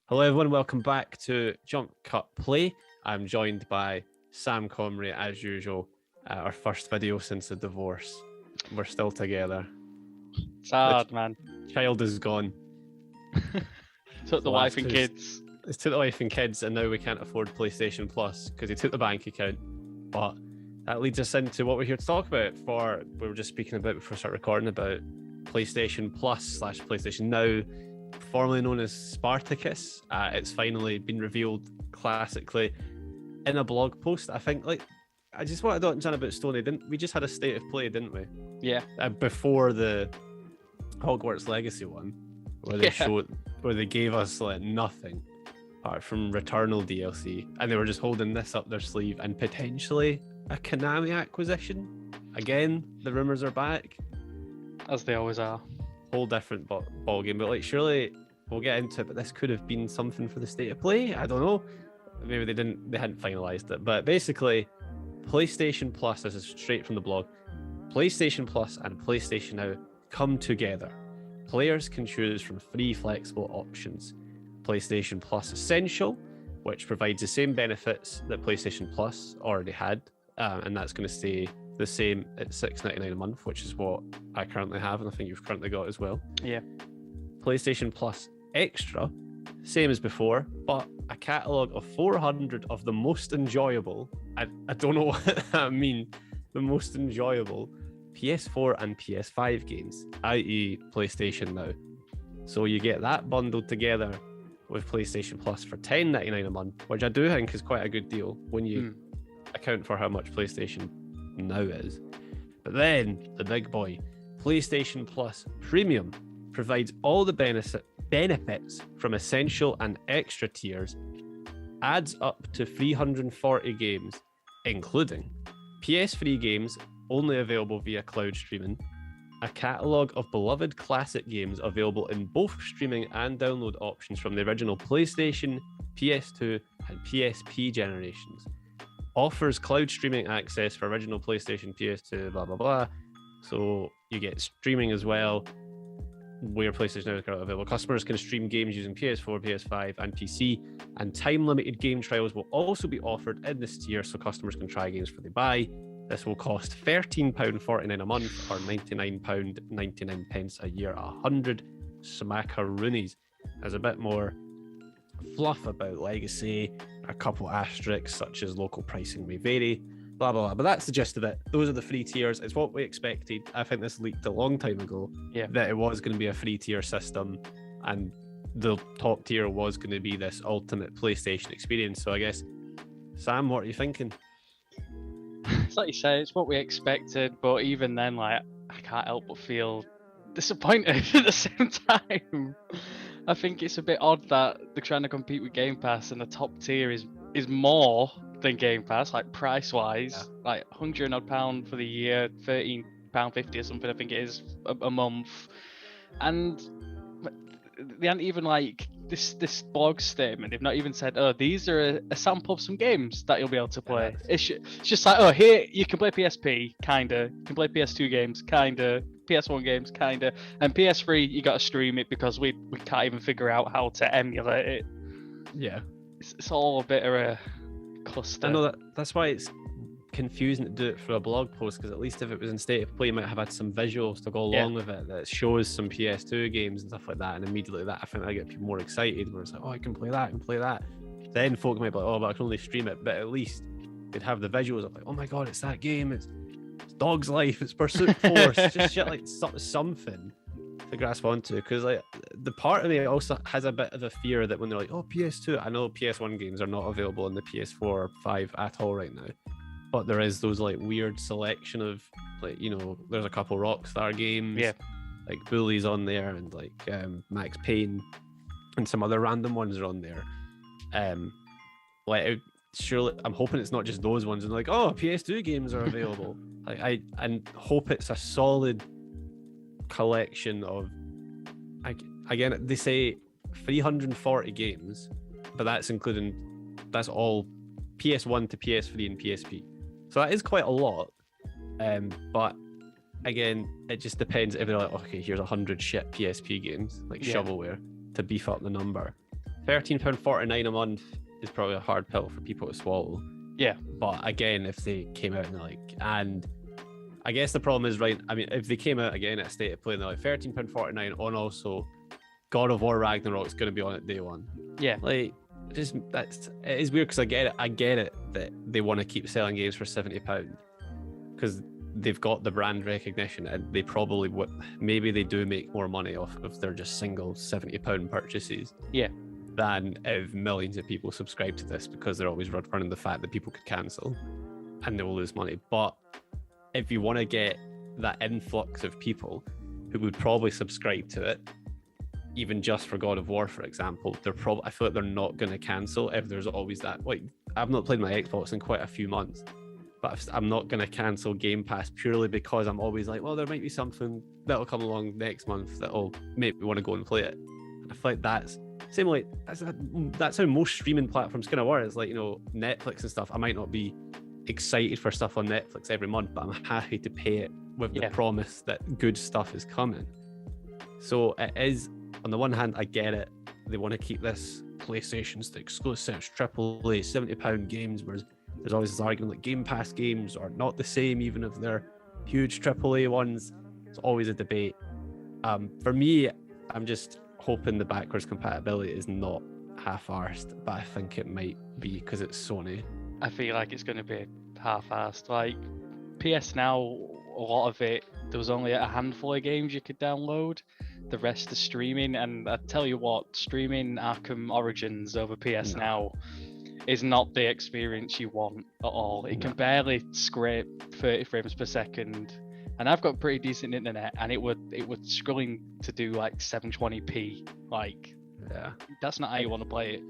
Hello everyone, welcome back to JumpCut Play. I'm joined by Sam Comrie as usual. Our first video since the divorce. We're still together. It's hard, man. Child is gone. Took the wife and kids. It's took the wife and kids, and now we can't afford PlayStation Plus because he took the bank account. But that leads us into what we're here to talk about. We were just speaking about before we start recording about PlayStation Plus / PlayStation Now, formerly known as Spartacus. It's finally been revealed classically in a blog post. I think, I just wanted to understand about Stoney. We just had a state of play, didn't we? Yeah. Before the Hogwarts Legacy one, where they gave us nothing apart from Returnal DLC, and they were just holding this up their sleeve and potentially a Konami acquisition. Again, the rumors are back, as they always are. Whole different ball game, but surely we'll get into it. But this could have been something for the state of play. I don't know. Maybe they hadn't finalized it. But basically, PlayStation Plus. This is straight from the blog. PlayStation Plus and PlayStation Now come together. Players can choose from 3 flexible options. PlayStation Plus Essential, which provides the same benefits that PlayStation Plus already had, and that's going to stay the same at $6.99 a month, which is what I currently have, and I think you've currently got as well. Yeah. PlayStation Plus Extra, same as before, but a catalogue of 400 of the most enjoyable, I don't know what that means, the most enjoyable PS4 and PS5 games, i.e. PlayStation Now. So you get that bundled together with PlayStation Plus for $10.99 a month, which I do think is quite a good deal when you account for how much PlayStation Now is. But then the big boy, PlayStation Plus Premium, provides all the benefits from Essential and Extra tiers, adds up to 340 games, including PS3 games only available via cloud streaming, a catalogue of beloved classic games available in both streaming and download options from the original PlayStation, PS2 and PSP generations, offers cloud streaming access for original PlayStation, PS2, blah blah blah. So you get streaming as well, where PlayStation Now is currently available. Customers can stream games using PS4, PS5 and PC, and time-limited game trials will also be offered in this tier so customers can try games before they buy. This will cost £13.49 a month or £99.99 a year, 100 smackaroonies. There's a bit more fluff about Legacy, a couple asterisks such as local pricing may vary, blah blah blah. But that's the gist of it. Those are the 3 tiers. It's what we expected. I think this leaked a long time ago, that it was going to be a 3-tier system, and the top tier was going to be this ultimate PlayStation experience. So I guess, Sam, what are you thinking? It's like you say, it's what we expected, but even then, I can't help but feel disappointed at the same time. I think it's a bit odd that they're trying to compete with Game Pass, and the top tier is more than Game Pass, price-wise, £100 odd for the year, £13.50 or something, I think it is a month, and they aren't even this blog statement. They've not even said, "Oh, these are a sample of some games that you'll be able to play." It's just like, "Oh, here you can play PSP, kinda. You can play PS2 games, kinda. PS1 games, kinda. And PS3, you got to stream it because we can't even figure out how to emulate it." Yeah, it's all a bit of a cluster. I know that's why it's confusing to do it for a blog post, because at least if it was in state of play, you might have had some visuals to go along with it that shows some PS2 games and stuff like that, and immediately that, I think, I get people more excited where it's like, oh, I can play that and play that. Then folk might be like, oh, but I can only stream it, but at least they'd have the visuals of oh my god, it's that game, it's Dog's Life, it's Pursuit Force, just shit something to grasp onto. Because the part of me also has a bit of a fear that when they're like, oh, PS2, I know PS1 games are not available in the PS4 or 5 at all right now, but there is those weird selection of there's a couple Rockstar games, like Bully's on there, and Max Payne, and some other random ones are on there. Surely I'm hoping it's not just those ones and oh, PS2 games are available. I hope it's a solid collection of, again, they say 340 games, but that's all PS1 to PS3 and PSP. So that is quite a lot, but again, it just depends if they're like, okay, here's 100 shit PSP games, like shovelware, to beef up the number. £13.49 a month is probably a hard pill for people to swallow. Yeah. But again, if they came out and they're like, and I guess the problem is, right, I mean, if they came out again at a state of play and they're like £13.49 on also God of War Ragnarok is going to be on it day one. Yeah. Like, it is weird because I get it that they want to keep selling games for £70 because they've got the brand recognition and they probably would, maybe they do make more money off of their just single £70 purchases. Yeah. Than if millions of people subscribe to this because they're always running the fact that people could cancel and they will lose money. But if you want to get that influx of people who would probably subscribe to it, even just for God of War, for example, I feel like they're not going to cancel if there's always that. Like, I've not played my Xbox in quite a few months, but I'm not going to cancel Game Pass purely because I'm always like, well, there might be something that'll come along next month that'll make me want to go and play it. And I feel like that's how most streaming platforms kind of work. It's like, you know, Netflix and stuff. I might not be excited for stuff on Netflix every month, but I'm happy to pay it with the promise that good stuff is coming. So it is, on the one hand, I get it. They want to keep this PlayStation's the exclusive AAA £70 games, whereas there's always this argument like Game Pass games are not the same, even if they're huge AAA ones. It's always a debate. For me, I'm just hoping the backwards compatibility is not half-arsed, but I think it might be because it's Sony. I feel like it's going to be half-arsed. Like, PS Now, a lot of it, there was only a handful of games you could download. The rest is streaming, and I tell you what, streaming Arkham Origins over PS Now is not the experience you want at all. It can barely scrape 30 frames per second. And I've got pretty decent internet, and it would struggling to do like 720p. Like, that's not how you want to play it.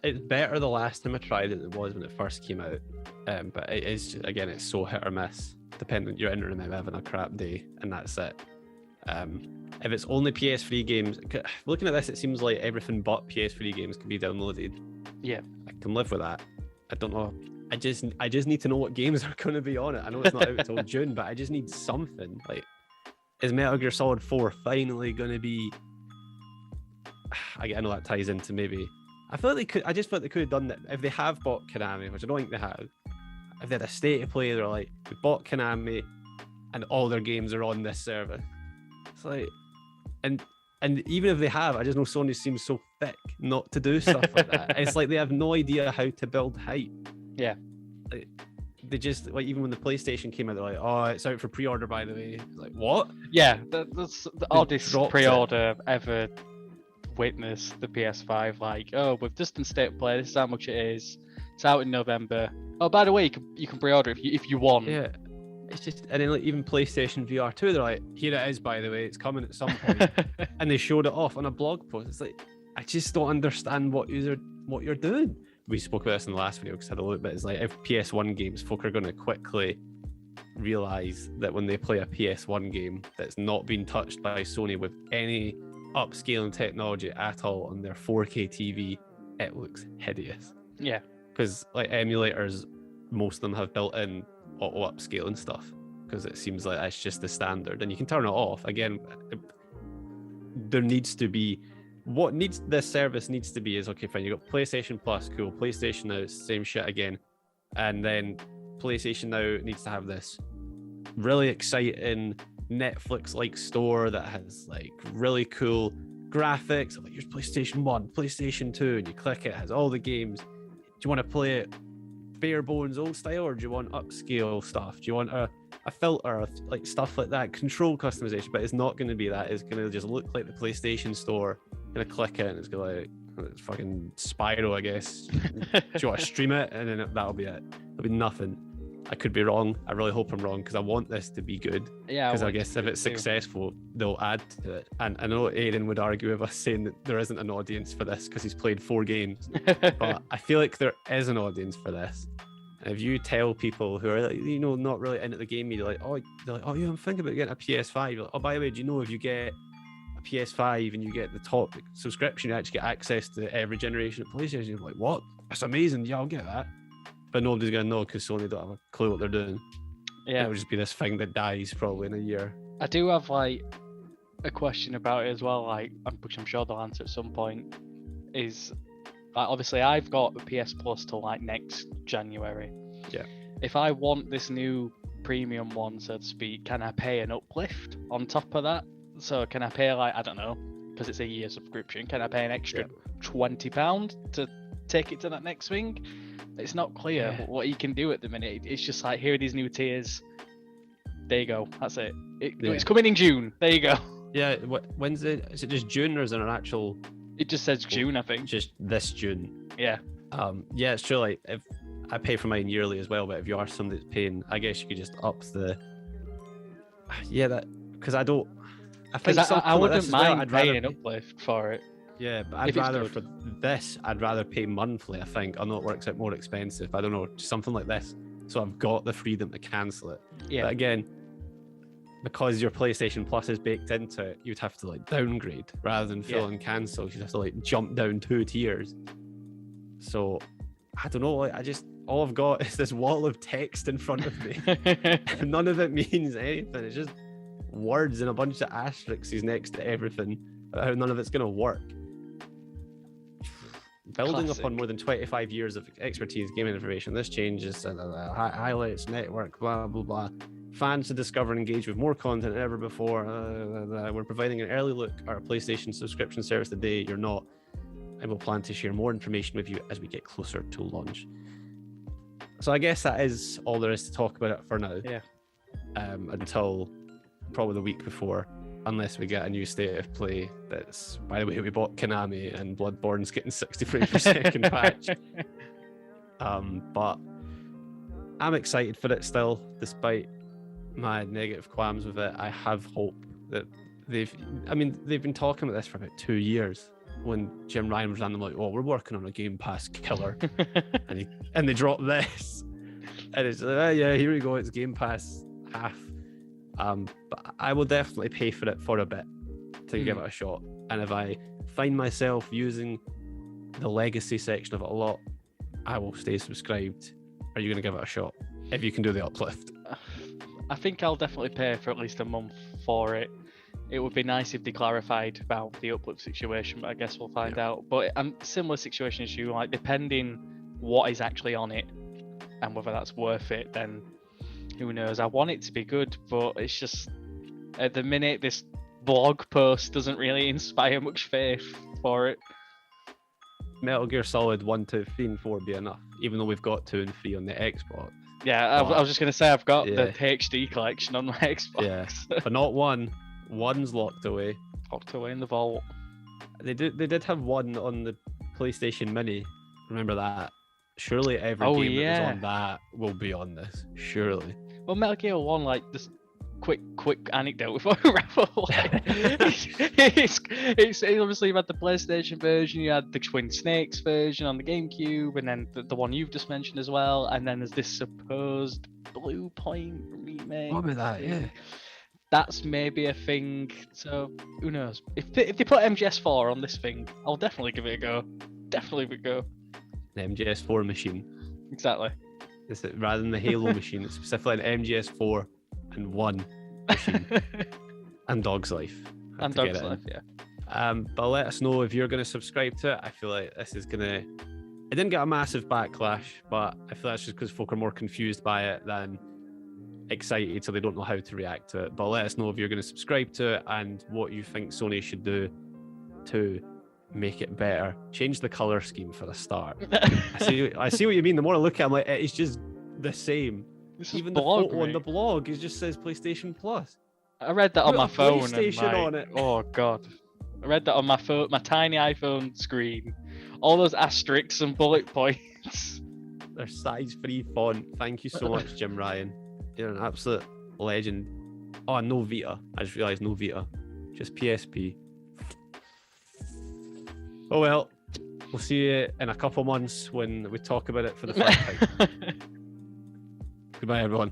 It's better the last time I tried it than it was when it first came out. But it is, again, it's so hit or miss, depending on your internet might be having a crap day, and that's it. If it's only PS3 games, looking at this, it seems like everything but PS3 games can be downloaded. Yeah, I can live with that. I don't know. I just need to know what games are going to be on it. I know it's not out until June, but I just need something. Like, is Metal Gear Solid 4 finally going to be? I know that ties into maybe. I feel like they could. I just feel like they could have done that if they have bought Konami, which I don't think they have. If they had a state of play, they're like, we bought Konami, and all their games are on this service. It's like, and even if they have, I just know Sony seems so thick not to do stuff like that. It's like they have no idea how to build hype. Yeah. Like, they just, like, even when the PlayStation came out, they're like, oh, it's out for pre-order, by the way. It's like, what? Yeah, that's the oddest pre-order ever witnessed, the PS5. Like, oh, with distant state play, this is how much it is. It's out in November. Oh, by the way, you can pre-order if you want. Yeah. It's just, and then like even PlayStation VR 2, they're like, here it is, by the way, it's coming at some point. And they showed it off on a blog post. It's like, I just don't understand what you're doing. We spoke about this in the last video because I had a little bit. It's like, if PS1 games, folk are going to quickly realize that when they play a PS1 game that's not been touched by Sony with any upscaling technology at all on their 4K TV, it looks hideous. Yeah. Because like emulators, most of them have built-in auto upscaling stuff because it seems like that's just the standard, and you can turn it off. Again, there needs to be this service needs to be is okay, fine, you got PlayStation Plus, cool, PlayStation Now, same shit again, and then PlayStation Now needs to have this really exciting Netflix-like store that has like really cool graphics. Like, here's PlayStation 1, PlayStation 2, and you click it has all the games. Do you want to play it bare bones old style, or do you want upscale stuff? Do you want a filter, like stuff like that, control customization? But it's not going to be that. It's going to just look like the PlayStation store. Gonna click it and it's gonna like, it's fucking Spyro, I guess. Do you want to stream it? And then that'll be it. There'll be nothing. I could be wrong. I really hope I'm wrong because I want this to be good. Yeah. Because I guess if it's successful, they'll add to it. And I know Aiden would argue with us saying that there isn't an audience for this because he's played 4 games. But I feel like there is an audience for this. And if you tell people who are, like, you know, not really into the game media, like, oh, they're like, oh yeah, I'm thinking about getting a PS5. You're like, oh, by the way, do you know if you get a PS5 and you get the top subscription, you actually get access to every generation of PlayStation? You're like, what? That's amazing. Yeah, I'll get that. But nobody's going to know because Sony don't have a clue what they're doing. Yeah. It'll just be this thing that dies probably in a year. I do have like a question about it as well, like, which I'm sure they'll answer at some point. is like, obviously I've got a PS Plus till like next January. Yeah. If I want this new premium one, so to speak, can I pay an uplift on top of that? So can I pay like, I don't know, because it's a year subscription, can I pay an extra £20 to take it to that next thing? It's not clear what you can do at the minute. It's just like, here are these new tiers. There you go. That's it. It's coming in June. There you go. Yeah. When's it? Is it just June or is there an actual? It just says June, I think. Just this June. Yeah. Yeah, it's true. Like, if I pay for mine yearly as well, but if you are somebody that's paying, I guess you could just up the. Yeah, that because I don't. I think I wouldn't mind I'd rather paying an uplift for it. Yeah, but I'd rather for this. I'd rather pay monthly. I think I know it works out more expensive. I don't know, something like this. So I've got the freedom to cancel it. Yeah. But again, because your PlayStation Plus is baked into it, you'd have to like downgrade rather than fill and cancel. You'd have to like jump down 2 tiers. So I don't know. Like, all I've got is this wall of text in front of me. None of it means anything. It's just words and a bunch of asterisks next to everything. How none of it's gonna work. Building upon more than 25 years of expertise gaming information, this changes highlights network, blah blah blah. Fans to discover and engage with more content than ever before. We're providing an early look at our PlayStation subscription service today. You're not, and we'll plan to share more information with you as we get closer to launch. So I guess that is all there is to talk about it for now. Yeah. Until probably the week before. Unless we get a new state of play that's, by the way, we bought Konami and Bloodborne's getting 60 frames per second patch. But I'm excited for it still, despite my negative qualms with it. I have hope that they've been talking about this for about 2 years when Jim Ryan was randomly like, oh, we're working on a Game Pass killer. and they dropped this. And it's like, yeah, here we go, it's Game Pass half. But I will definitely pay for it for a bit to give it a shot. And if I find myself using the legacy section of it a lot, I will stay subscribed. Are you going to give it a shot? If you can do the uplift. I think I'll definitely pay for at least a month for it. It would be nice if they clarified about the uplift situation, but I guess we'll find out. But similar situation as you, like, depending what is actually on it and whether that's worth it, then who knows? I want it to be good, but it's just, at the minute, this blog post doesn't really inspire much faith for it. Metal Gear Solid 1, 2, 3, and 4 be enough, even though we've got 2 and 3 on the Xbox. Yeah, I was just going to say, I've got the HD collection on my Xbox. Yeah, but not 1. 1's locked away. Locked away in the vault. They did have 1 on the PlayStation Mini. Remember that? Surely every game that was on that will be on this. Surely. Well, Metal Gear 1, like, this quick anecdote before we wrap up. Like, it's obviously you had the PlayStation version, you had the Twin Snakes version on the GameCube, and then the one you've just mentioned as well, and then there's this supposed Blue Point remake. What about that? Yeah. That's maybe a thing. So who knows? If they put MGS4 on this thing, I'll definitely give it a go. Definitely give it a go. The MGS4 machine. Exactly. It's rather than the Halo machine, it's specifically an MGS4 and 1 machine. And Dog's Life. And Dog's Life, yeah. But let us know if you're going to subscribe to it. I feel like this is going to... It didn't get a massive backlash, but I feel that's just because folk are more confused by it than excited, so they don't know how to react to it. But let us know if you're going to subscribe to it and what you think Sony should do to make it better. Change the color scheme for a start. I see what you mean. The more I look at it, I'm like, it's just the same. Even the photo on the blog, it just says PlayStation Plus. I read that on my phone. PlayStation on it. Oh god, I read that on my phone, my tiny iPhone screen. All those asterisks and bullet points. They're size-free font. Thank you so much, Jim Ryan. You're an absolute legend. Oh, no Vita. I just realised no Vita. Just PSP. Oh well, we'll see you in a couple months when we talk about it for the first time. Goodbye, everyone.